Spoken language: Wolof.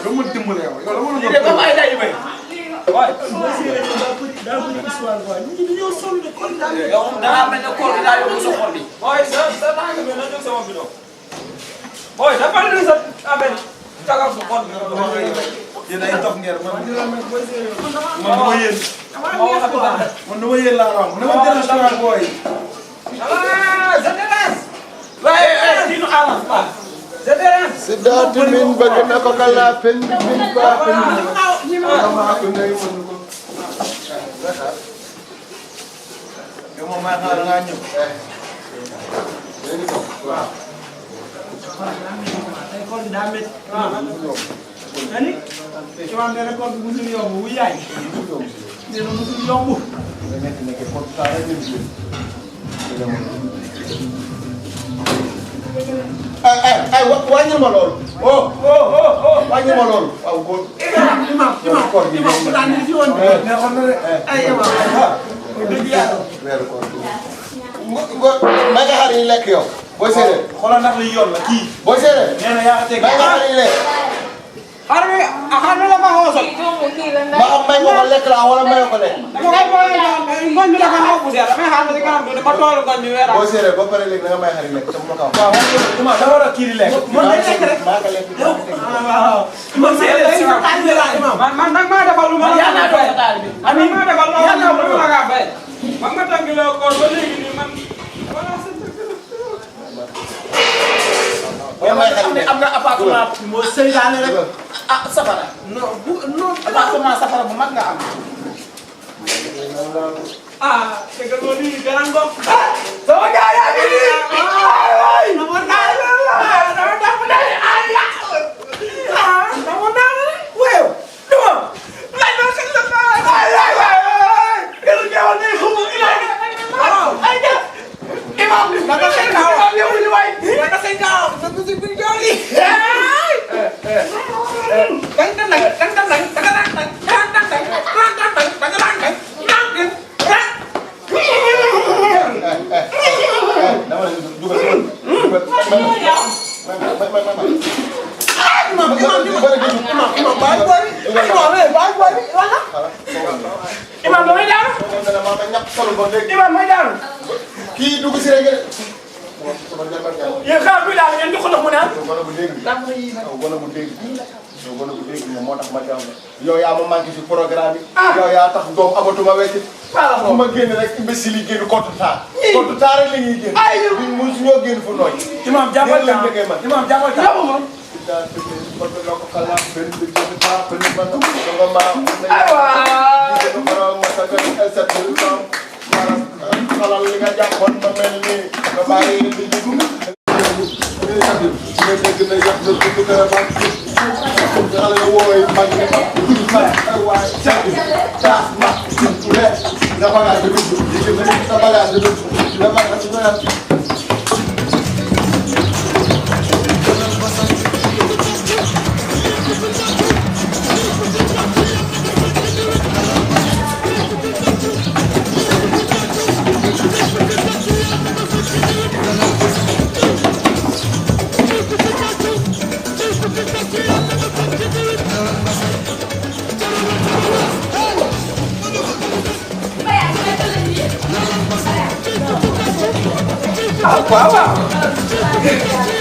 lu mu dimbali yow yow la mu lii de comme ay day yu bëri. waaye. daa bëri histoire quoi nit ñi dañoo sonn de kon daal. yow da ngaa mel ne koor gi daa yóbbu sa xol bi. mooy sa tànk bi na jóg sama bidon. mooy dafa li sa affaire tagal sa xol bi. yéen ay dof ngeen man dama yéen. man dama yéen laa wax. man dama jël histoire booy. je dérange. waaye kii nu avance pas. je dérange. si daati min bëgg na ko kala pen min ba pen ma ko ngay mën ko yow moom maa xaar nga ñëw. waaw ay koor gi daa métti. ani ci wàllu ne koor gi musul yomb wu yaay. nee na musul yomb. wàññil ma loolu. wàññil ma loolu. waaw góor. imam koor gi daan ñu fi woon. neexoon na de. ay imam. dëgg yàlla. weeru koor gi. may nga xar yi lekk yow. booy séeréer. xoolal ndax li yoon la kii. booy séeréer. nee na yaa ko teg. may nga xar yi lekk. xar mi xar mi la ma xoosal. ma am may nga ko lekk la wala mayoo ko lekk. dama koy boole ngoñ bi dafa xaw a poussière damay xaar ba ci kanam tuuti ba toolu ngoñ bi weeraat. booy séeréer ba pare léegi da nga may xar yi lekk te bu ma ko wax. waaw man da war a kii di lekk. man day lekk rek. maa ko lekk waaw. man séeréer si ma tànn la imam. man nag maa defal lu ma la kaa fay. man maa defal lu ma la kaa fay. man ma tànn la koor ba léegi nii man. am nga appartement moo seytaane rek. ah safara. non bu non appartement safara bu mag nga am. ah te que loolu nii gën a ngoog. sama gars yaa ngi nii. waay dama naan dama dama naan ay ya. dama naan waaw. dama laaj ma kañ la ay ay waay. gën a ñëwal nii xuma waaw ay ja. imam naka sey kaw yow ni waay. naka sey kaw naka sey bi joli. Đánh đánh đánh đánh đánh đánh đánh đánh đánh imam damay daanu. imam may daanu. kii dugg si rek. yéen xaar bi daal ngeen jox ko ndox mu naan. gone bu dégg. gone bu dégg. gone bu dégg moo tax ma jàmm. yow yaa ma manqué si programme bi. yow yaa tax doom amatuma weccit. fu ma génn rek imbécile yi génn contre temps. contre temps rek la ñuy génn. ñun mënuñu ñoo génn fu nooy. imam jàppal temps imam jàppal temps. xalal li nga jàppoon ba mel ni nga bàyyi di jiitu. nga dégg na yàq na dugg dara ba xale la wooy mag ne ma dugg ma waaye sànni taas ma surtout leer nga bagage de dugg yëg na sa bagage de dugg nga bagage de dugg. Wow, wow.